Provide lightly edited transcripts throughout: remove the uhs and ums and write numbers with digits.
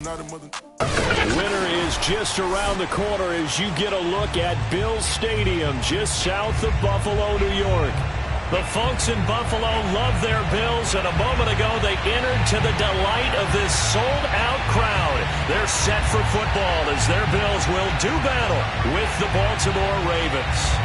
Winter is just around the corner as you get a look at Bills Stadium just south of Buffalo, New York. The folks in Buffalo love their Bills, and a moment ago they entered to the delight of this sold-out crowd. They're set for football as their Bills will do battle with the Baltimore Ravens.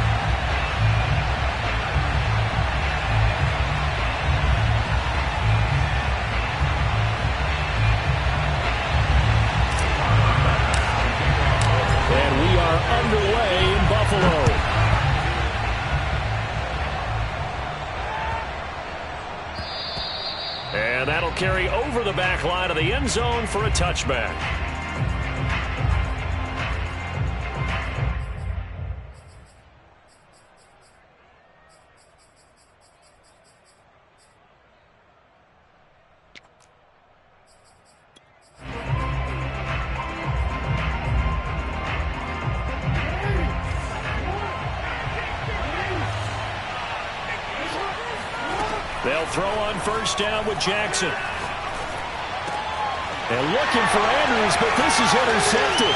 Underway in Buffalo. And that'll carry over the back line of the end zone for a touchback. They'll throw on first down with Jackson. And looking for Andrews, but this is intercepted.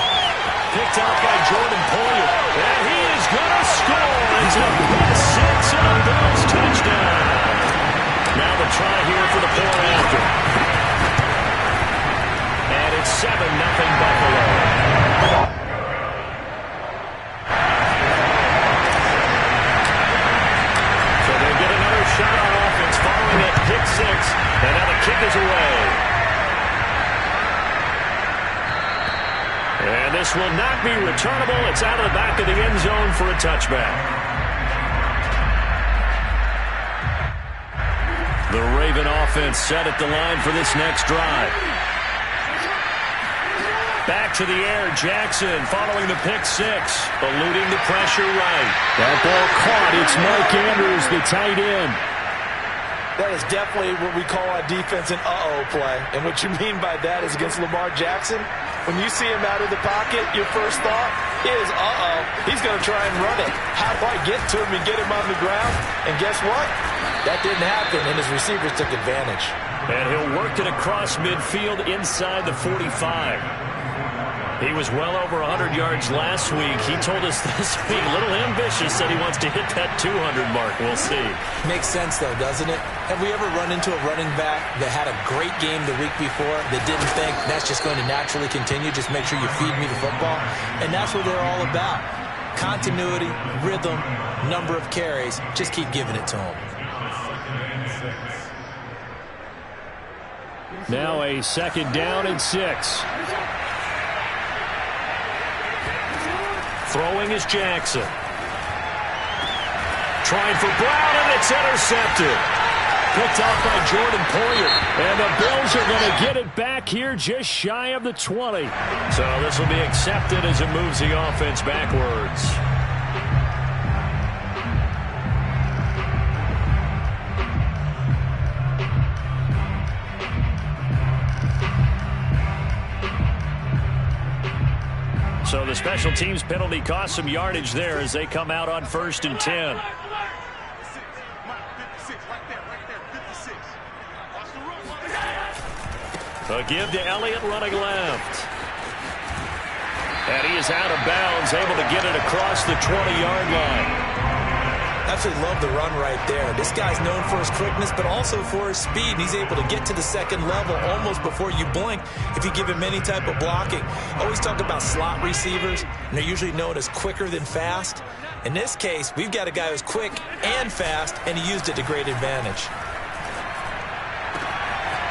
Picked out by Jordan Poyer. And he is going to score. It's a pick six and a Bills touchdown. Now the try here for the point after. And it's 7-0 Buffalo. Shot on offense following it, pick six, and now the kick is away. And this will not be returnable. It's out of the back of the end zone for a touchback. The Raven offense set at the line for this next drive. Back to the air, Jackson following the pick six, eluding the pressure right. That ball caught. It's Mark Andrews, the tight end. That is definitely what we call a defense an uh-oh play. And what you mean by that is against Lamar Jackson, when you see him out of the pocket, your first thought is, uh-oh, he's going to try and run it. How do I get to him and get him on the ground? And guess what? That didn't happen, and his receivers took advantage. And he'll work it across midfield inside the 45. He was well over 100 yards last week. He told us this week, a little ambitious, said he wants to hit that 200 mark. We'll see. Makes sense, though, doesn't it? Have we ever run into a running back that had a great game the week before that didn't think that's just going to naturally continue? Just make sure you feed me the football. And that's what they're all about. Continuity, rhythm, number of carries. Just keep giving it to them. Now a second down and 6. Throwing is Jackson. Trying for Brown, and it's intercepted. Picked out by Jordan Poyer. And the Bills are going to get it back here just shy of the 20. So this will be accepted as it moves the offense backwards. So the special teams penalty cost some yardage there as they come out on 1st and 10. A give to Elliott running left. And he is out of bounds, able to get it across the 20-yard line. Absolutely love the run right there. This guy's known for his quickness, but also for his speed. And he's able to get to the second level almost before you blink if you give him any type of blocking. Always talk about slot receivers, and they're usually known as quicker than fast. In this case, we've got a guy who's quick and fast, and he used it to great advantage.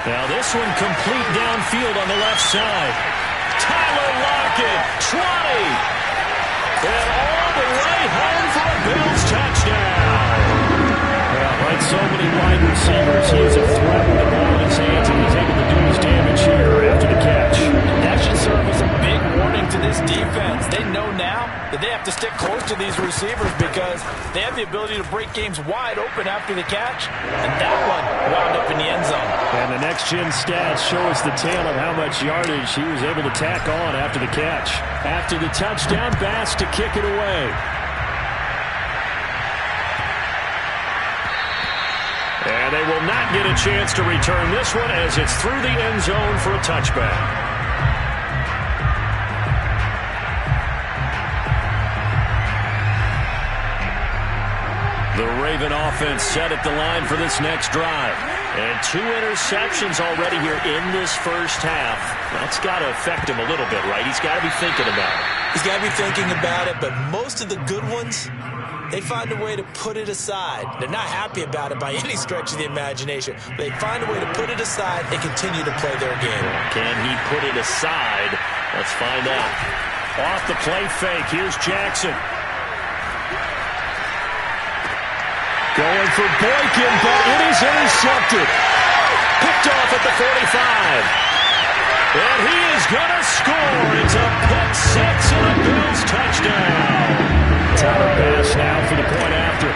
Now this one complete downfield on the left side. Tyler Lockett, 20. And all the way home for a Bills touchdown. Well, like so many wide receivers, he is a threat with the ball in his hands, and he's able to do his damage here after the catch. That should serve as a big warning to this defense. They know now that they have to stick close to these receivers because they have the ability to break games wide open after the catch. And that one wound up in the end zone. And the next-gen stats show us the tale of how much yardage he was able to tack on after the catch. After the touchdown, Bass to kick it away. And they will not get a chance to return this one as it's through the end zone for a touchback. Raven offense set at the line for this next drive. And 2 interceptions already here in this first half. That's got to affect him a little bit, right? He's got to be thinking about it. He's got to be thinking about it, but most of the good ones, they find a way to put it aside. They're not happy about it by any stretch of the imagination. They find a way to put it aside and continue to play their game. Can he put it aside? Let's find out. Off the play fake, here's Jackson. Going for Boykin, but it is intercepted. Picked off at the 45. And he is going to score. It's a pick six and a Bills touchdown. Tyler Bass now for the point after.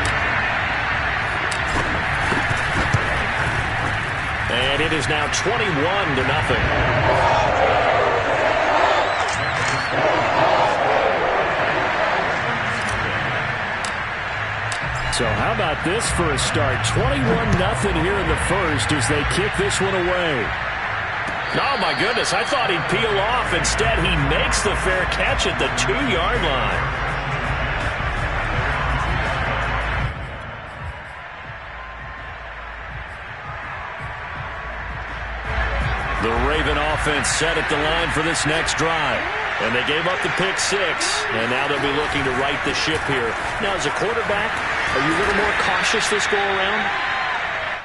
And it is now 21-0. So how about this for a start? 21-0 here in the first as they kick this one away. Oh, my goodness. I thought he'd peel off. Instead, he makes the fair catch at the 2-yard line. The Raven offense set at the line for this next drive. And they gave up the pick six, and now they'll be looking to right the ship here. Now, as a quarterback, are you a little more cautious this go-around?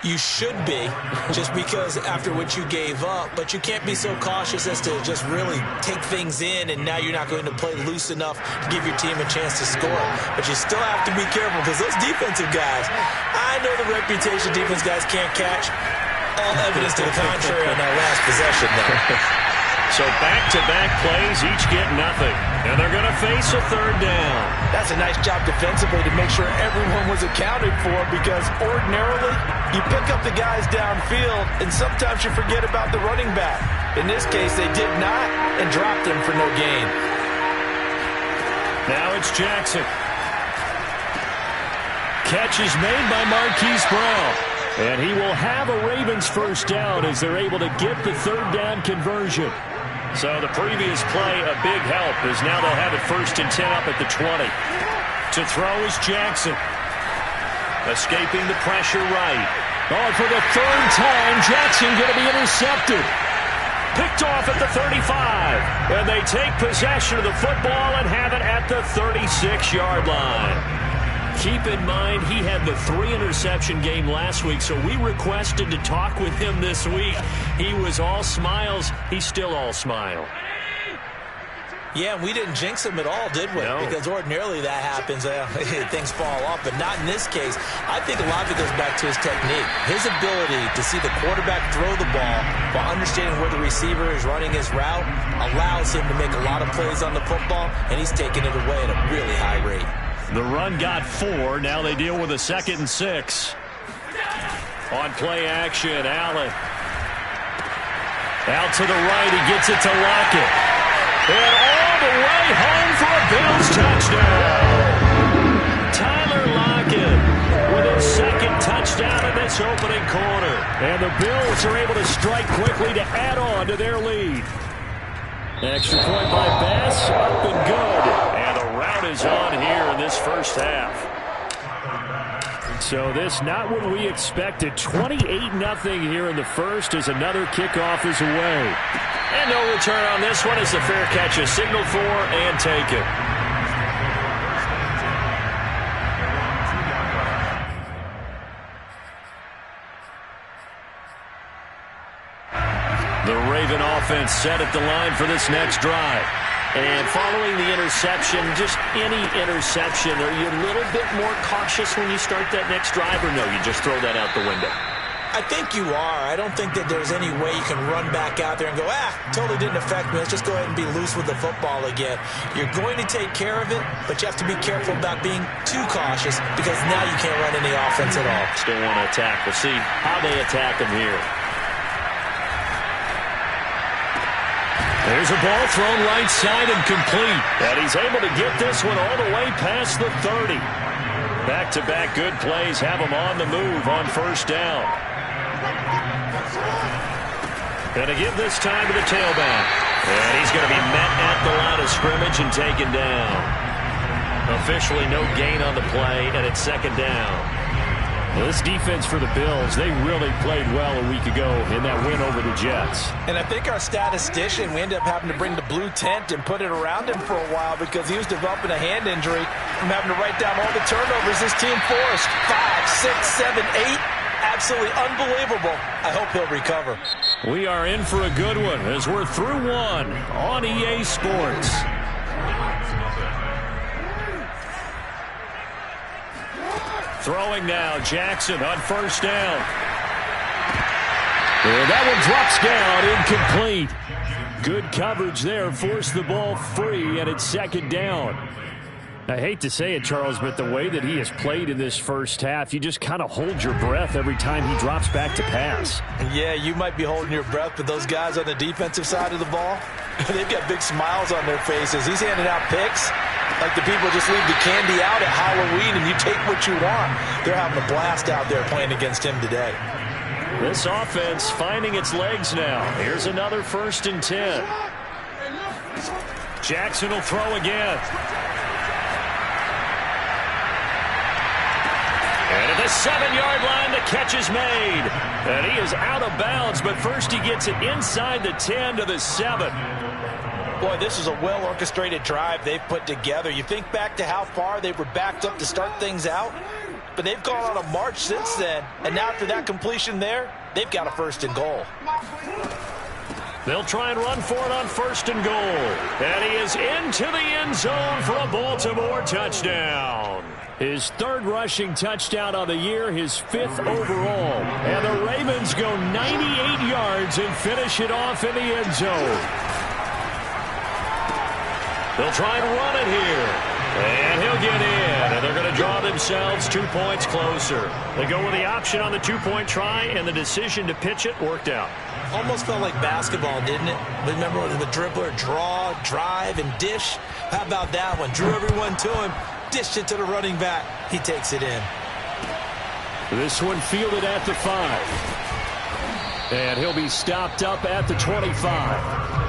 You should be, just because after what you gave up, but you can't be so cautious as to just really take things in, and now you're not going to play loose enough to give your team a chance to score. But you still have to be careful, because those defensive guys, I know the reputation defense guys can't catch. All evidence to the contrary on that last possession, though. So back-to-back plays, each get nothing. And they're going to face a third down. That's a nice job defensively to make sure everyone was accounted for, because ordinarily you pick up the guys downfield and sometimes you forget about the running back. In this case, they did not and dropped him for no gain. Now it's Jackson. Catch is made by Marquise Brown. And he will have a Ravens first down as they're able to get the third down conversion. So the previous play, a big help, as now they'll have it 1st and 10 up at the 20. To throw is Jackson. Escaping the pressure right. Oh, for the third time, Jackson going to be intercepted. Picked off at the 35. And they take possession of the football and have it at the 36-yard line. Keep in mind, he had the 3-interception game last week, so we requested to talk with him this week. He was all smiles. He's still all smile. Yeah, we didn't jinx him at all, did we? No. Because ordinarily that happens. Things fall off, but not in this case. I think a lot of it goes back to his technique. His ability to see the quarterback throw the ball while understanding where the receiver is running his route allows him to make a lot of plays on the football, and he's taking it away at a really high rate. The run got 4. Now they deal with a 2nd and 6. On play action, Allen. Out to the right, he gets it to Lockett. And all the way home for a Bills touchdown. Tyler Lockett with his 2nd touchdown in this opening quarter. And the Bills are able to strike quickly to add on to their lead. Extra point by Bass, up and good. And the route is on here in this first half. So this not what we expected. 28-0 here in the first as another kickoff is away. And no return on this one as the fair catch is signaled for and taken. The Raven offense set at the line for this next drive. And following the interception, just any interception, are you a little bit more cautious when you start that next drive, or no, you just throw that out the window? I think you are. I don't think that there's any way you can run back out there and go, totally didn't affect me. Let's just go ahead and be loose with the football again. You're going to take care of it, but you have to be careful about being too cautious, because now you can't run any offense at all. Still want to attack. We'll see how they attack him here. There's a ball thrown right side and complete. And he's able to get this one all the way past the 30. Back-to-back good plays have him on the move on first down. And again this time to the tailback. And he's going to be met at the line of scrimmage and taken down. Officially no gain on the play, and it's 2nd down. This defense for the Bills, they really played well a week ago in that win over the Jets. And I think our statistician, we ended up having to bring the blue tent and put it around him for a while because he was developing a hand injury from having to write down all the turnovers this team forced. 5, 6, 7, 8. Absolutely unbelievable. I hope he'll recover. We are in for a good one as we're through one on EA Sports. Throwing now, Jackson on first down. And that one drops down, incomplete. Good coverage there, forced the ball free, and it's second down. I hate to say it, Charles, but the way that he has played in this first half, you just kind of hold your breath every time he drops back to pass. Yeah, you might be holding your breath, but those guys on the defensive side of the ball, they've got big smiles on their faces. He's handing out picks like the people just leave the candy out at Halloween and you take what you want. They're having a blast out there playing against him today. This offense finding its legs now. Here's another 1st and 10. Jackson will throw again. And at the 7-yard line, the catch is made. And he is out of bounds, but first he gets it inside the 10 to the 7. Boy, this is a well-orchestrated drive they've put together. You think back to how far they were backed up to start things out, but they've gone on a march since then. And now after that completion there, they've got a 1st and goal. They'll try and run for it on 1st and goal. And he is into the end zone for a Baltimore touchdown. His 3rd rushing touchdown on the year, his 5th overall. And the Ravens go 98 yards and finish it off in the end zone. They'll try and run it here. And he'll get in. And they're going to draw themselves 2 points closer. They go with the option on the 2-point try, and the decision to pitch it worked out. Almost felt like basketball, didn't it? Remember the dribbler, draw, drive, and dish? How about that one? Drew everyone to him, dished it to the running back. He takes it in. This one fielded at the 5. And he'll be stopped up at the 25.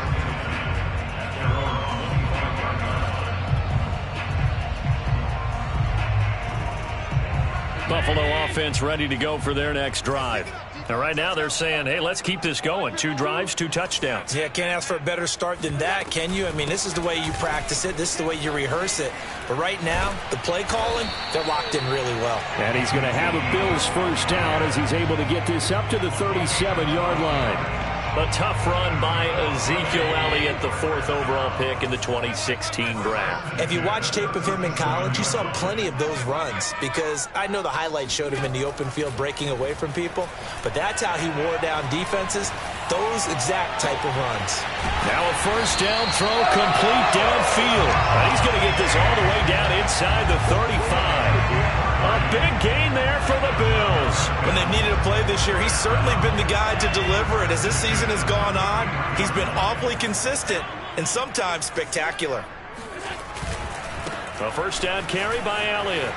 Buffalo offense ready to go for their next drive. Now, right now, they're saying, hey, let's keep this going. 2 drives, 2 touchdowns. Yeah, can't ask for a better start than that, can you? I mean, this is the way you practice it. This is the way you rehearse it. But right now, the play calling, they're locked in really well. And he's going to have a Bills 1st down as he's able to get this up to the 37-yard line. A tough run by Ezekiel Elliott, the 4th overall pick in the 2016 draft. If you watch tape of him in college, you saw plenty of those runs because I know the highlights showed him in the open field breaking away from people, but that's how he wore down defenses, those exact type of runs. Now a 1st down throw complete downfield. And he's going to get this all the way down inside the 35. A big gain there for the Bills. When they've needed a play this year, he's certainly been the guy to deliver it. As this season has gone on, he's been awfully consistent and sometimes spectacular. A 1st down carry by Elliott.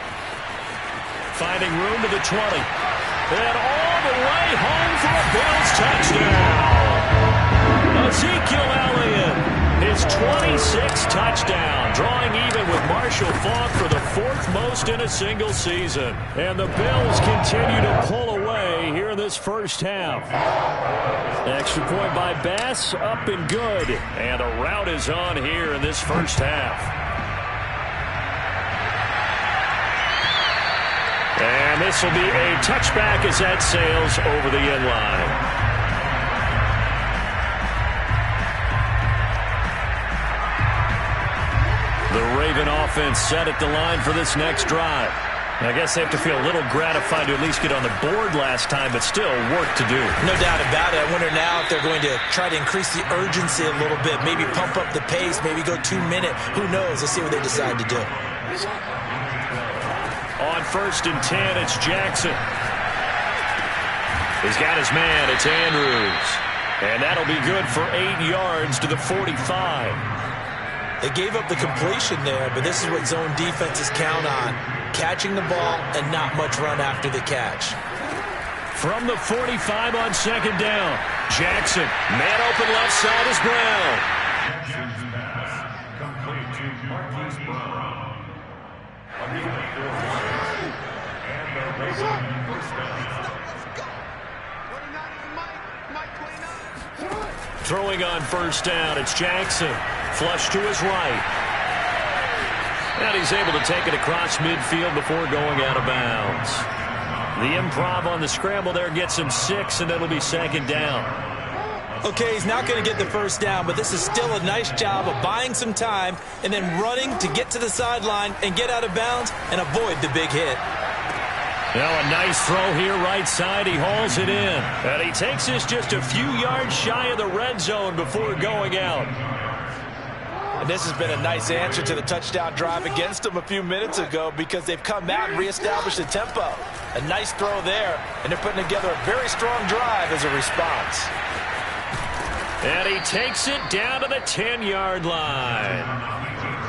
Finding room to the 20. And all the way home for a Bills touchdown. Ezekiel Elliott. His 26th touchdown, drawing even with Marshall Faulk for the 4th most in a single season. And the Bills continue to pull away here in this first half. Extra point by Bass, up and good. And a rout is on here in this first half. And this will be a touchback as that sails over the end line. The Raven offense set at the line for this next drive. I guess they have to feel a little gratified to at least get on the board last time, but still work to do. No doubt about it. I wonder now if they're going to try to increase the urgency a little bit, maybe pump up the pace, maybe go 2-minute. Who knows? Let's see what they decide to do. On 1st and 10, it's Jackson. He's got his man. It's Andrews. And that'll be good for 8 yards to the 45. They gave up the completion there, but this is what zone defenses count on. Catching the ball and not much run after the catch. From the 45 on 2nd down, Jackson. Man open left side is Brown. Throwing on first down, it's Jackson. Flush to his right. And he's able to take it across midfield before going out of bounds. The improv on the scramble there gets him 6, and it'll be second down. Okay, he's not going to get the first down, but this is still a nice job of buying some time and then running to get to the sideline and get out of bounds and avoid the big hit. Now a nice throw here right side. He hauls it in. And he takes this just a few yards shy of the red zone before going out. And this has been a nice answer to the touchdown drive against them a few minutes ago because they've come out and reestablished the tempo. A nice throw there, and they're putting together a very strong drive as a response. And he takes it down to the 10-yard line.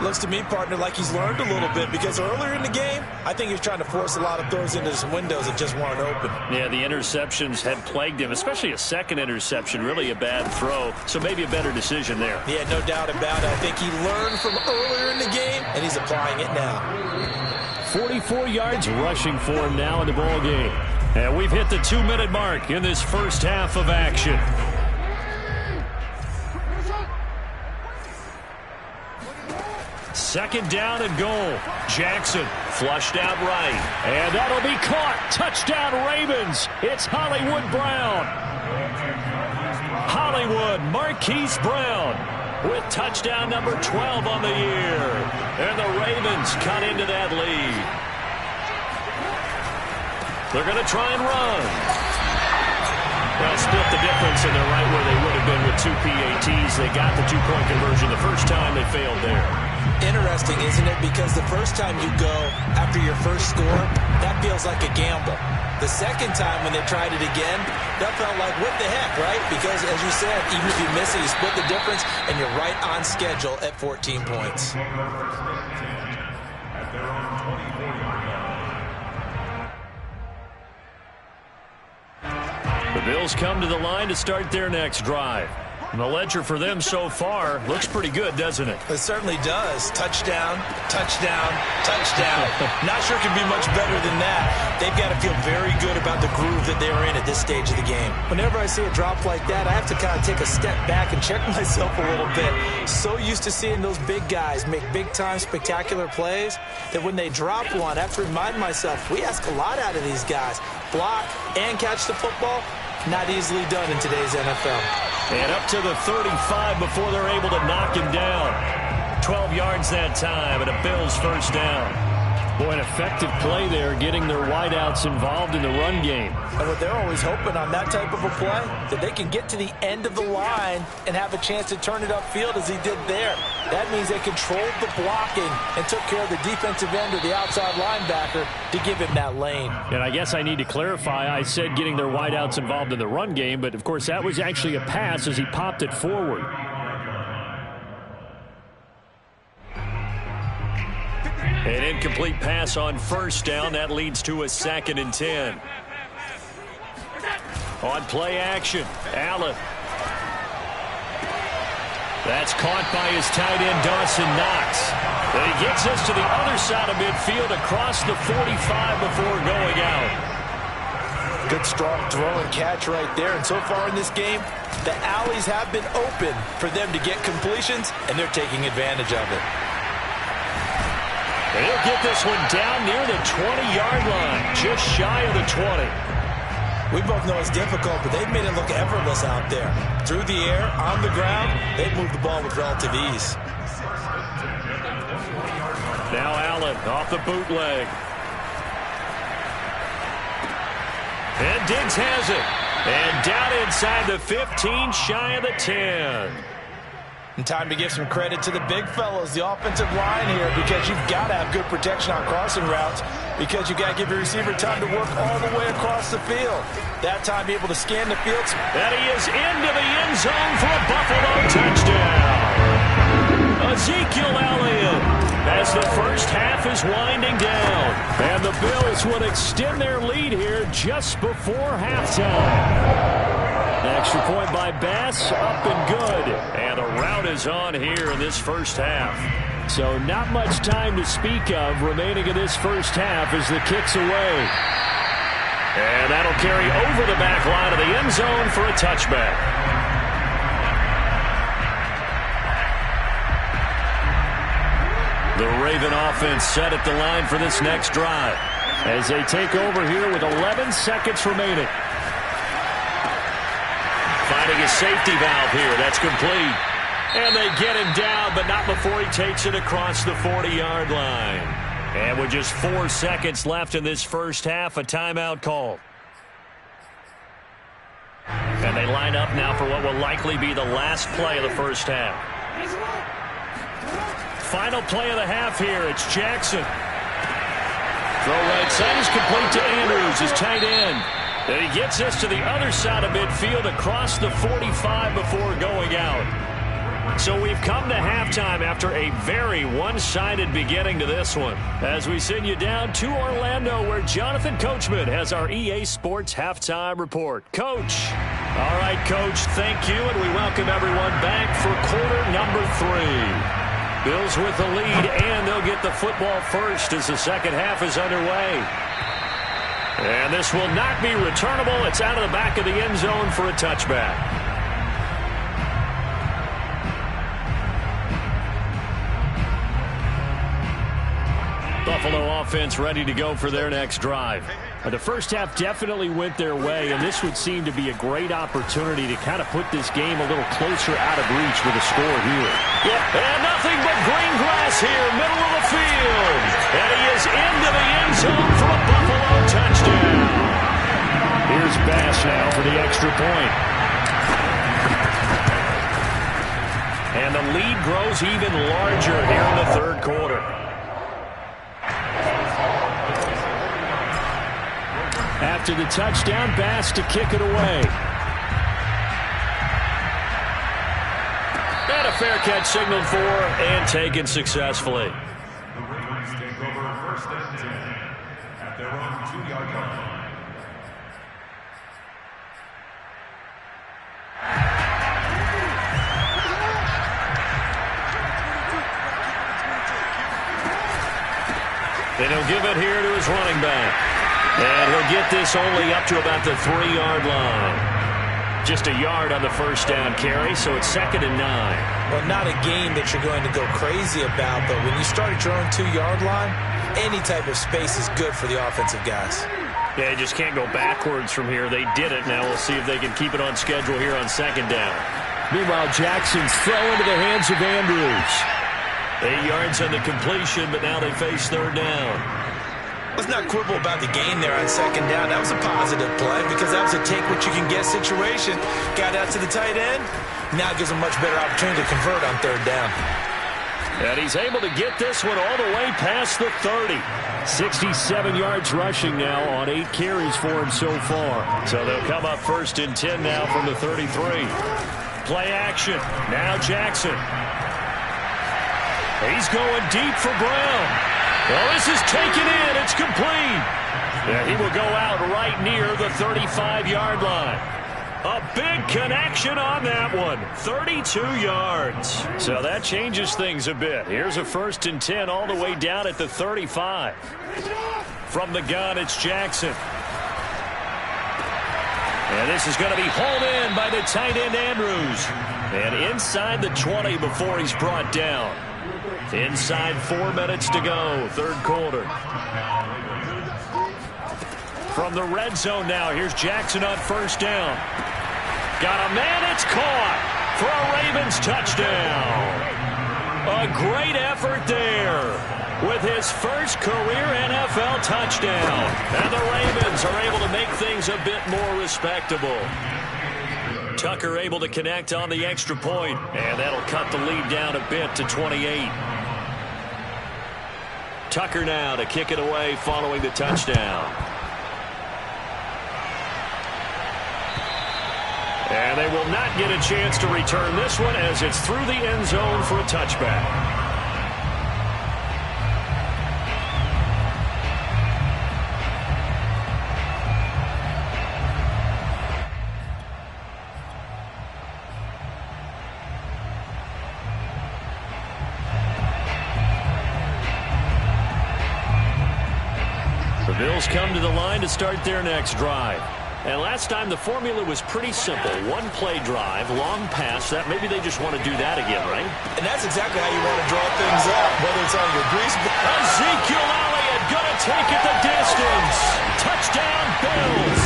Looks to me, partner, like he's learned a little bit because earlier in the game, I think he was trying to force a lot of throws into some windows that just weren't open. Yeah, the interceptions had plagued him, especially a second interception, really a bad throw, so maybe a better decision there. Yeah, no doubt about it. I think he learned from earlier in the game, and he's applying it now. 44 yards rushing for him now in the ball game. And we've hit the 2-minute mark in this first half of action. Second down and goal. Jackson flushed out right. And that'll be caught. Touchdown Ravens. It's Hollywood Brown. Hollywood Marquise Brown with touchdown number 12 on the year. And the Ravens cut into that lead. They're going to try and run. Well, split the difference, and they're right where they would have been with 2 PATs. They got the 2-point conversion the first time. They failed there. Interesting, isn't it? Because the first time you go after your first score, that feels like a gamble. The second time when they tried it again, that felt like, what the heck, right? Because, as you said, even if you miss it, you split the difference, and you're right on schedule at 14 points. The Bills come to the line to start their next drive. And the ledger for them so far looks pretty good, doesn't it? It certainly does. Touchdown, touchdown, touchdown. Not sure it can be much better than that. They've got to feel very good about the groove that they're in at this stage of the game. Whenever I see a drop like that, I have to kind of take a step back and check myself a little bit. So used to seeing those big guys make big-time spectacular plays that when they drop one, I have to remind myself, we ask a lot out of these guys. Block and catch the football, not easily done in today's NFL. And up to the 35 before they're able to knock him down. 12 yards that time, and a Bills first down. Boy, an effective play there, getting their wideouts involved in the run game. And what they're always hoping on that type of a play, that they can get to the end of the line and have a chance to turn it upfield as he did there. That means they controlled the blocking and took care of the defensive end or the outside linebacker to give him that lane. And I guess I need to clarify, I said getting their wideouts involved in the run game, but of course that was actually a pass as he popped it forward. An incomplete pass on first down. That leads to a 2nd and 10. On play action, Allen. That's caught by his tight end, Dawson Knox. And he gets us to the other side of midfield across the 45 before going out. Good strong throw and catch right there. And so far in this game, the alleys have been open for them to get completions, and they're taking advantage of it. And he'll get this one down near the 20-yard line, just shy of the 20. We both know it's difficult, but they've made it look effortless out there. Through the air, on the ground, they've moved the ball with relative ease. Now Allen off the bootleg. And Diggs has it. And down inside the 15, shy of the 10. And time to give some credit to the big fellas, the offensive line here, because you've got to have good protection on crossing routes, because you've got to give your receiver time to work all the way across the field. That time be able to scan the field. And he is into the end zone for a Buffalo touchdown. Ezekiel Elliott as the first half is winding down. And the Bills would extend their lead here just before halftime. Extra point by Bass, up and good. And the rout is on here in this first half. So not much time to speak of remaining in this first half as the kick's away. And that'll carry over the back line of the end zone for a touchback. The Raven offense set at the line for this next drive as they take over here with 11 seconds remaining. Finding a safety valve here. That's complete. And they get him down, but not before he takes it across the 40-yard line. And with just 4 seconds left in this first half, a timeout call. And they line up now for what will likely be the last play of the first half. Final play of the half here. It's Jackson. Throw right side is complete to Andrews, his tight end. And he gets this to the other side of midfield across the 45 before going out. So we've come to halftime after a very one-sided beginning to this one. As we send you down to Orlando, where Jonathan Coachman has our EA Sports Halftime Report. Coach. All right, Coach, thank you, and we welcome everyone back for quarter number 3. Bills with the lead, and they'll get the football first as the second half is underway. And this will not be returnable. It's out of the back of the end zone for a touchback. Buffalo offense ready to go for their next drive. The first half definitely went their way, and this would seem to be a great opportunity to kind of put this game a little closer out of reach with a score here. Yep. And nothing but green grass here, middle of the field. And he is into the end zone for a Buffalo touchdown. Here's Bass now for the extra point. And the lead grows even larger here in the third quarter. After the touchdown, Bass to kick it away. And a fair catch signaled for and taken successfully. The Ravens take over first and 10 at their own 2-yard line. And he'll give it here to his running back. And he'll get this only up to about the 3-yard line. Just a yard on the first down carry, so it's 2nd and 9. Well, not a game that you're going to go crazy about, but when you start at your own 2-yard line, any type of space is good for the offensive guys. Yeah, you just can't go backwards from here. They did it. Now we'll see if they can keep it on schedule here on 2nd down. Meanwhile, Jackson's throw into the hands of Andrews. 8 yards on the completion, but now they face 3rd down. Let's not quibble about the gain there on 2nd down. That was a positive play because that was a take-what-you-can-get situation. Got out to the tight end. Now gives him much better opportunity to convert on 3rd down. And he's able to get this one all the way past the 30. 67 yards rushing now on 8 carries for him so far. So they'll come up 1st and 10 now from the 33. Play action. Now Jackson. He's going deep for Brown. Well, this is taken in. It's complete. Yeah, he will go out right near the 35-yard line. A big connection on that one. 32 yards. So that changes things a bit. Here's a 1st and 10 all the way down at the 35. From the gun, it's Jackson. And this is going to be hauled in by the tight end Andrews. And inside the 20 before he's brought down. Inside 4 minutes to go, 3rd quarter. From the red zone now, here's Jackson on 1st down. Got a man, it's caught for a Ravens touchdown. A great effort there with his first career NFL touchdown. And the Ravens are able to make things a bit more respectable. Tucker able to connect on the extra point, and that'll cut the lead down a bit to 28. Tucker now to kick it away following the touchdown. And they will not get a chance to return this one as it's through the end zone for a touchback. Bills come to the line to start their next drive. And last time the formula was pretty simple. One play drive, long pass. That maybe they just want to do that again, right? And that's exactly how you want to draw things up, whether it's on your grease. Ezekiel Elliott going to take it the distance. Touchdown, Bills.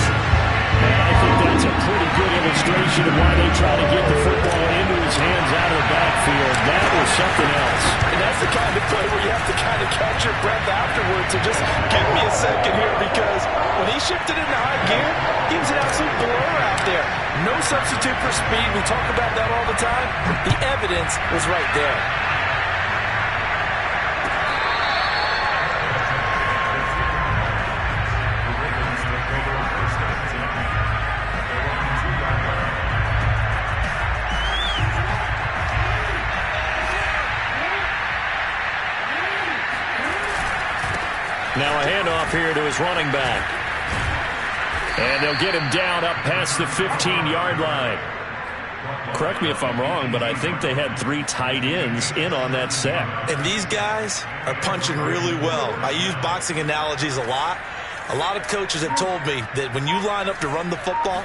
And I think that's a pretty good illustration of why they try to get the football into his hands out of the backfield. That was something else. And that's the kind of play where you have to kind of catch your breath afterwards. So just give me a second here, because when he shifted into high gear, he was an absolute blur out there. No substitute for speed. We talk about that all the time. The evidence was right there. Now a handoff here to his running back. And they'll get him down up past the 15-yard line. Correct me if I'm wrong, but I think they had 3 tight ends in on that set. And these guys are punching really well. I use boxing analogies a lot. A lot of coaches have told me that when you line up to run the football,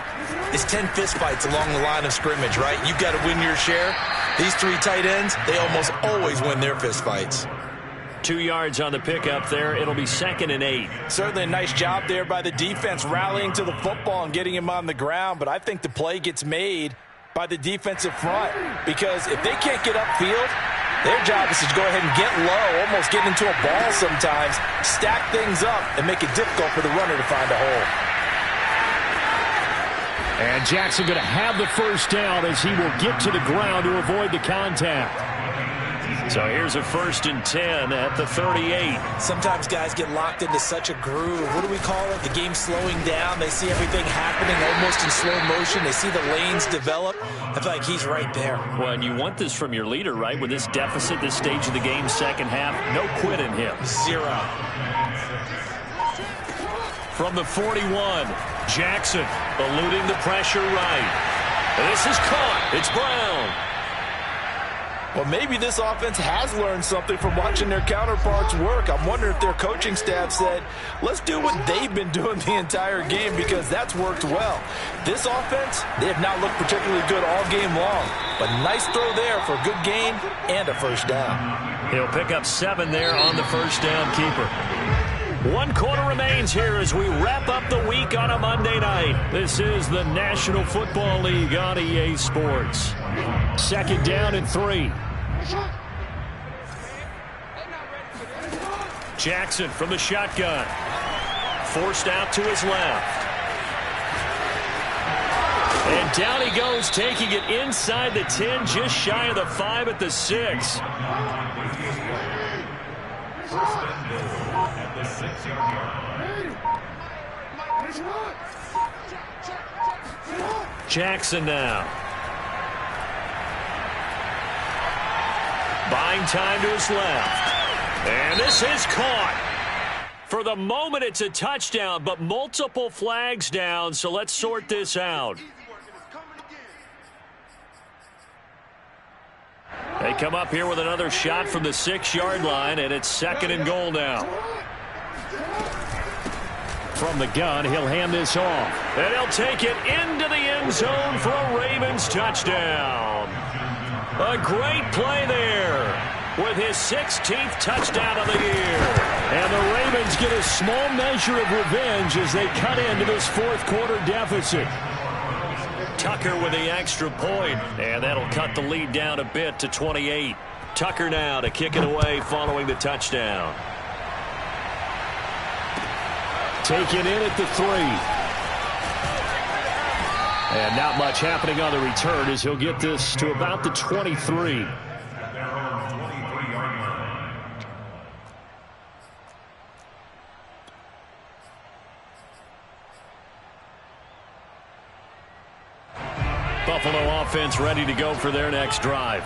it's 10 fistfights along the line of scrimmage, right? You've got to win your share. These 3 tight ends, they almost always win their fistfights. 2 yards on the pickup there. It'll be 2nd and 8. Certainly a nice job there by the defense, rallying to the football and getting him on the ground. But I think the play gets made by the defensive front, because if they can't get upfield, their job is to go ahead and get low, almost get into a ball sometimes, stack things up, and make it difficult for the runner to find a hole. And Jackson going to have the first down as he will get to the ground to avoid the contact. So here's a 1st and 10 at the 38. Sometimes guys get locked into such a groove. What do we call it? The game slowing down. They see everything happening almost in slow motion. They see the lanes develop. I feel like he's right there. Well, and you want this from your leader, right? With this deficit, this stage of the game, second half, no quit in him. 0. From the 41, Jackson eluding the pressure right. This is caught. It's Brown. Well, maybe this offense has learned something from watching their counterparts work. I'm wondering if their coaching staff said, let's do what they've been doing the entire game, because that's worked well. This offense, they have not looked particularly good all game long. But nice throw there for a good gain and a first down. He'll pick up 7 there on the first down keeper. 1 quarter remains here as we wrap up the week on a Monday night. This is the National Football League on EA Sports. 2nd down and 3. Jackson from the shotgun. Forced out to his left. And down he goes, taking it inside the 10, just shy of the 5 at the 6. At the 6-yard line. Jackson now. Buying time to his left. And this is caught. For the moment, it's a touchdown, but multiple flags down, so let's sort this out. They come up here with another shot from the 6-yard line, and it's 2nd and goal now. From the gun, he'll hand this off. And he'll take it into the end zone for a Ravens touchdown. A great play there with his 16th touchdown of the year. And the Ravens get a small measure of revenge as they cut into this 4th quarter deficit. Tucker with the extra point, and that'll cut the lead down a bit to 28. Tucker now to kick it away following the touchdown. Taken in at the 3. And not much happening on the return as he'll get this to about the 23. Buffalo offense ready to go for their next drive.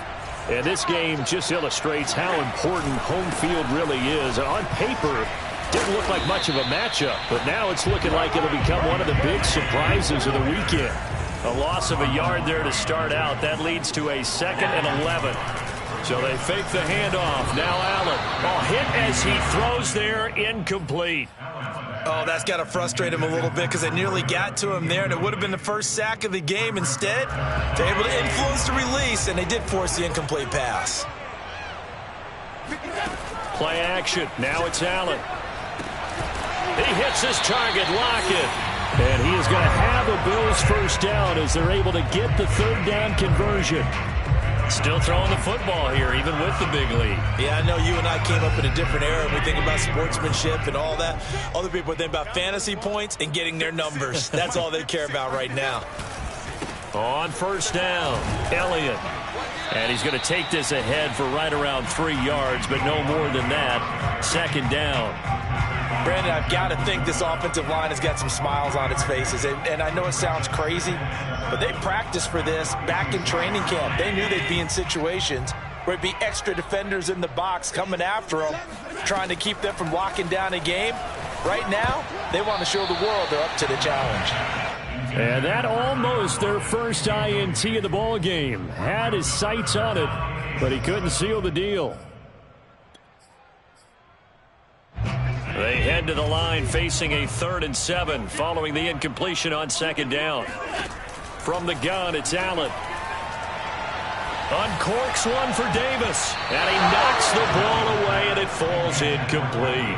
And this game just illustrates how important home field really is. On paper, didn't look like much of a matchup, but now it's looking like it'll become one of the big surprises of the weekend. A loss of a yard there to start out. That leads to a 2nd and 11. So they fake the handoff. Now Allen. Ball hit as he throws there, incomplete. Oh, that's got to frustrate him a little bit because they nearly got to him there, and it would have been the first sack of the game. Instead, they're able to influence the release, and they did force the incomplete pass. Play action. Now it's Allen. He hits his target, Lockett. And he is going to have the Bills first down as they're able to get the third down conversion. Still throwing the football here, even with the big lead. Yeah, I know you and I came up in a different era, and we think about sportsmanship and all that. Other people think about fantasy points and getting their numbers. That's all they care about right now. On first down, Elliott. And he's going to take this ahead for right around 3 yards, but no more than that. Second down. Brandon, I've got to think this offensive line has got some smiles on its faces. And I know it sounds crazy, but they practiced for this back in training camp. They knew they'd be in situations where it'd be extra defenders in the box coming after them, trying to keep them from locking down a game. Right now, they want to show the world they're up to the challenge. And that almost their first INT of the ball game. Had his sights on it, but he couldn't seal the deal. They head to the line facing a 3rd and 7 following the incompletion on second down. From the gun, it's Allen. Uncorks one for Davis. And he knocks the ball away, and it falls incomplete.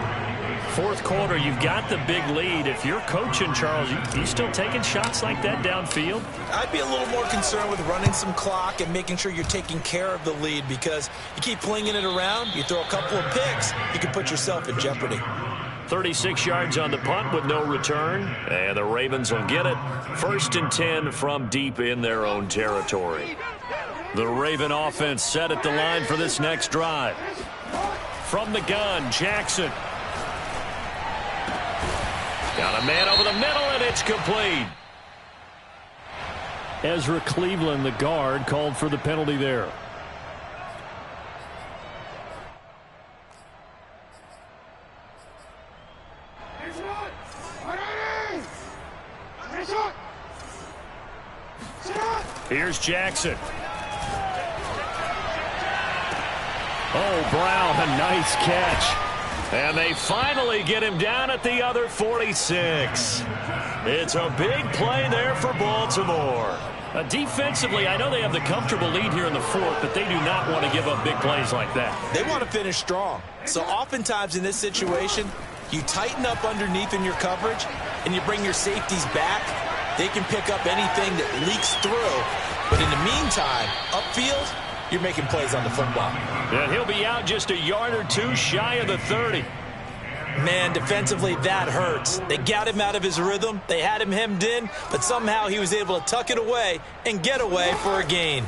Fourth quarter, you've got the big lead. If you're coaching, Charles, you still taking shots like that downfield? I'd be a little more concerned with running some clock and making sure you're taking care of the lead, because you keep flinging it around, you throw a couple of picks, you can put yourself in jeopardy. 36 yards on the punt with no return, and the Ravens will get it. 1st and 10 from deep in their own territory. The Raven offense set at the line for this next drive. From the gun, Jackson. Got a man over the middle, and it's complete. Ezra Cleveland, the guard, called for the penalty there. Here's Jackson. Oh, Brown, a nice catch. And they finally get him down at the other 46. It's a big play there for Baltimore. Defensively, I know they have the comfortable lead here in the 4th, but they do not want to give up big plays like that. They want to finish strong. So oftentimes in this situation, you tighten up underneath in your coverage, and you bring your safeties back. They can pick up anything that leaks through. But in the meantime, upfield, you're making plays on the football. And he'll be out just a yard or two shy of the 30. Man, defensively, that hurts. They got him out of his rhythm. They had him hemmed in, but somehow he was able to tuck it away and get away for a gain.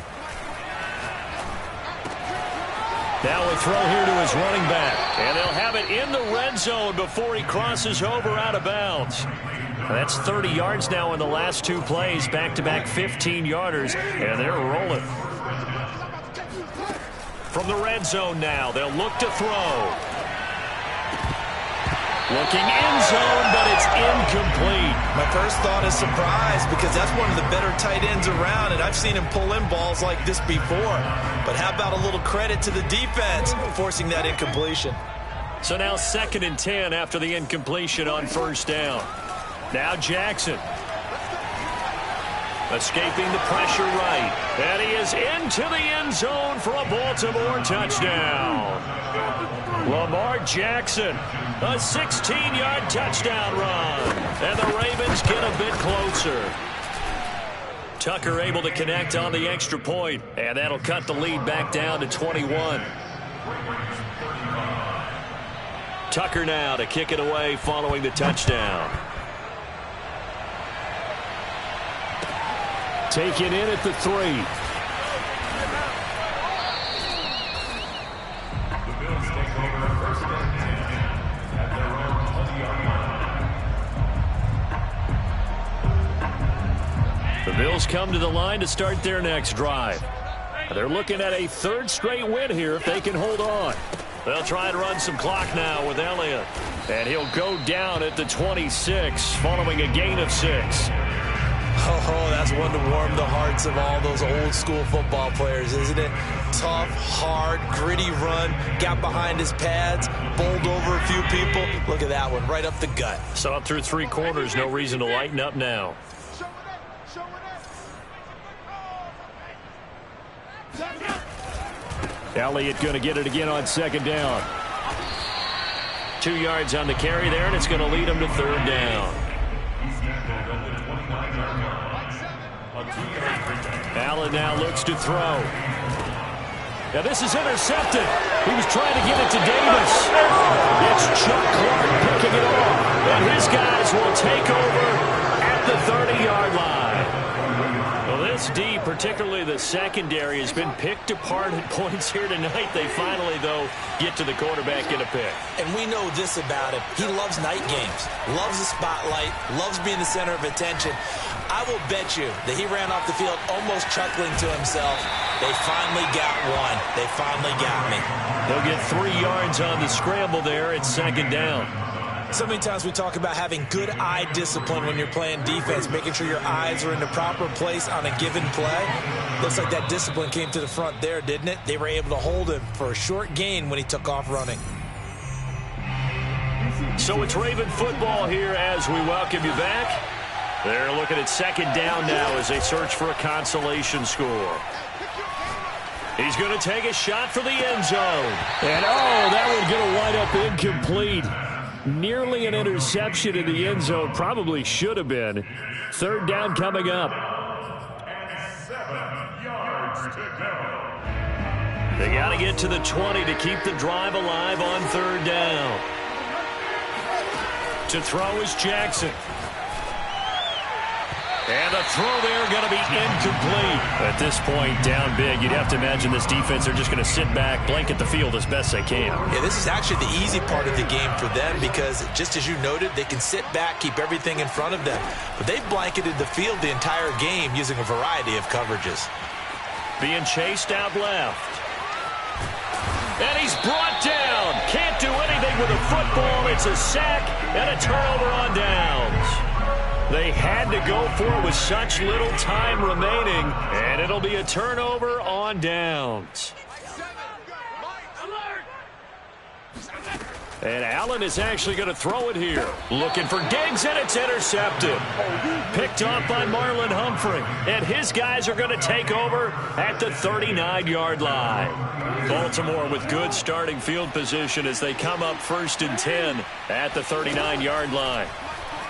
Now a throw here to his running back. And they'll have it in the red zone before he crosses over out of bounds. That's 30 yards now in the last 2 plays. Back-to-back 15-yarders, and they're rolling. From the red zone now, they'll look to throw. Looking end zone, but it's incomplete. My first thought is surprise, because that's one of the better tight ends around, and I've seen him pull in balls like this before. But how about a little credit to the defense forcing that incompletion? So now 2nd and 10 after the incompletion on first down. Now Jackson. Escaping the pressure right. And he is into the end zone for a Baltimore touchdown. Lamar Jackson, a 16-yard touchdown run. And the Ravens get a bit closer. Tucker able to connect on the extra point, and that'll cut the lead back down to 21. Tucker now to kick it away following the touchdown. Taken in at the 3. The Bills take over 1st and 10 at their own 20-yard line. The Bills come to the line to start their next drive. They're looking at a 3rd straight win here if they can hold on. They'll try to run some clock now with Elliott. And he'll go down at the 26 following a gain of 6. Oh, that's one to warm the hearts of all those old school football players, isn't it? Tough, hard, gritty run, got behind his pads, bowled over a few people. Look at that one, right up the gut. Saw it through 3 quarters, no reason to lighten up now. Elliott going to get it again on 2nd down. 2 yards on the carry there, and it's going to lead him to 3rd down. Allen now looks to throw. Now this is intercepted. He was trying to get it to Davis. It's Chuck Clark picking it off. And his guys will take over at the 30-yard line. Well, this D, particularly the secondary, has been picked apart at points here tonight. They finally, though, get to the quarterback in a pick. And we know this about him. He loves night games, loves the spotlight, loves being the center of attention. I will bet you that he ran off the field almost chuckling to himself. They finally got one. They finally got me. They'll get 3 yards on the scramble there at 2nd down. So many times we talk about having good eye discipline when you're playing defense, making sure your eyes are in the proper place on a given play. Looks like that discipline came to the front there, didn't it? They were able to hold him for a short gain when he took off running. So it's Raven football here as we welcome you back. They're looking at 2nd down now as they search for a consolation score. He's going to take a shot for the end zone. And, oh, that one's going to wind up incomplete. Nearly an interception in the end zone. Probably should have been. 3rd down coming up. And 7 yards to go. They got to get to the 20 to keep the drive alive on 3rd down. To throw is Jackson. And the throw there going to be incomplete. At this point, down big, you'd have to imagine this defense are just going to sit back, blanket the field as best they can. Yeah, this is actually the easy part of the game for them because, just as you noted, they can sit back, keep everything in front of them. But they've blanketed the field the entire game using a variety of coverages. Being chased out left. And he's brought down. Can't do anything with a football. It's a sack and a turnover on downs. They had to go for it with such little time remaining, and it'll be a turnover on downs. And Allen is actually going to throw it here. Looking for Diggs, and it's intercepted. Picked off by Marlon Humphrey. And his guys are going to take over at the 39-yard line. Baltimore with good starting field position as they come up 1st and 10 at the 39-yard line.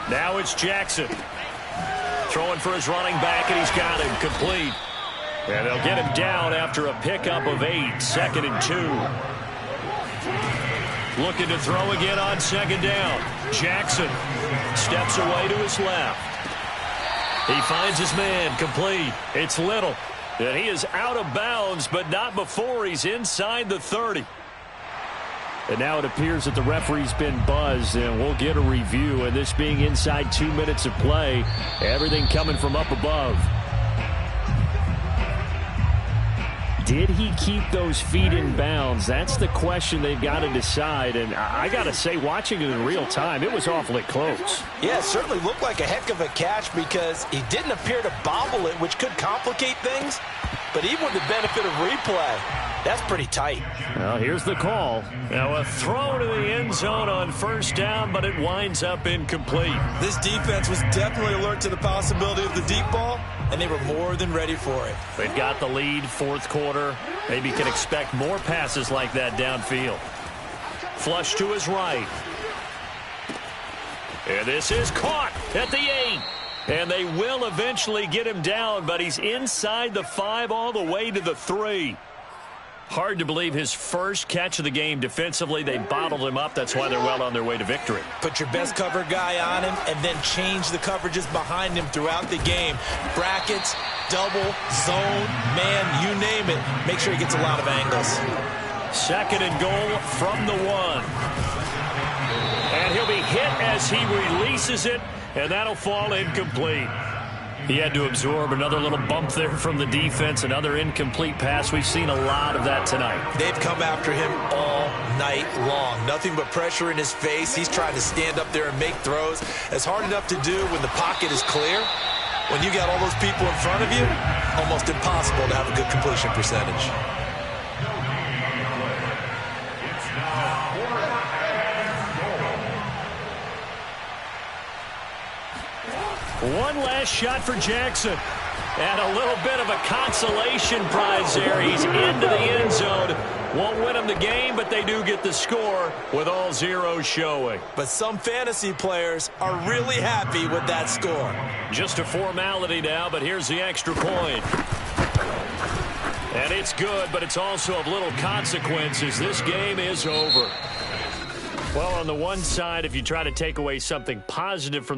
Now it's Jackson. Throwing for his running back, and he's got him complete. And they'll get him down after a pickup of 8, 2nd and 2. Looking to throw again on 2nd down. Jackson steps away to his left. He finds his man complete. It's Little. And he is out of bounds, but not before he's inside the 30. And now it appears that the referee's been buzzed, and we'll get a review. And this being inside 2 minutes of play, everything coming from up above. Did he keep those feet in bounds? That's the question they've got to decide. And I got to say, watching it in real time, it was awfully close. Yeah, it certainly looked like a heck of a catch because he didn't appear to bobble it, which could complicate things. But even with the benefit of replay, that's pretty tight. Well, here's the call. Now a throw to the end zone on 1st down, but it winds up incomplete. This defense was definitely alert to the possibility of the deep ball, and they were more than ready for it. They've got the lead, 4th quarter. Maybe can expect more passes like that downfield. Flush to his right. And this is caught at the 8. And they will eventually get him down, but he's inside the 5 all the way to the 3. Hard to believe his first catch of the game defensively. They bottled him up. That's why they're well on their way to victory. Put your best cover guy on him and then change the coverages behind him throughout the game. Brackets, double, zone, man, you name it. Make sure he gets a lot of angles. 2nd and goal from the 1. And he'll be hit as he releases it, and that'll fall incomplete. He had to absorb another little bump there from the defense, another incomplete pass. We've seen a lot of that tonight. They've come after him all night long. Nothing but pressure in his face. He's trying to stand up there and make throws. It's hard enough to do when the pocket is clear. When you got all those people in front of you, almost impossible to have a good completion percentage. One last shot for Jackson. And a little bit of a consolation prize there. He's into the end zone. Won't win them the game, but they do get the score with all zeros showing. But some fantasy players are really happy with that score. Just a formality now, but here's the extra point. And it's good, but it's also of little consequences. This game is over. Well, on the one side, if you try to take away something positive from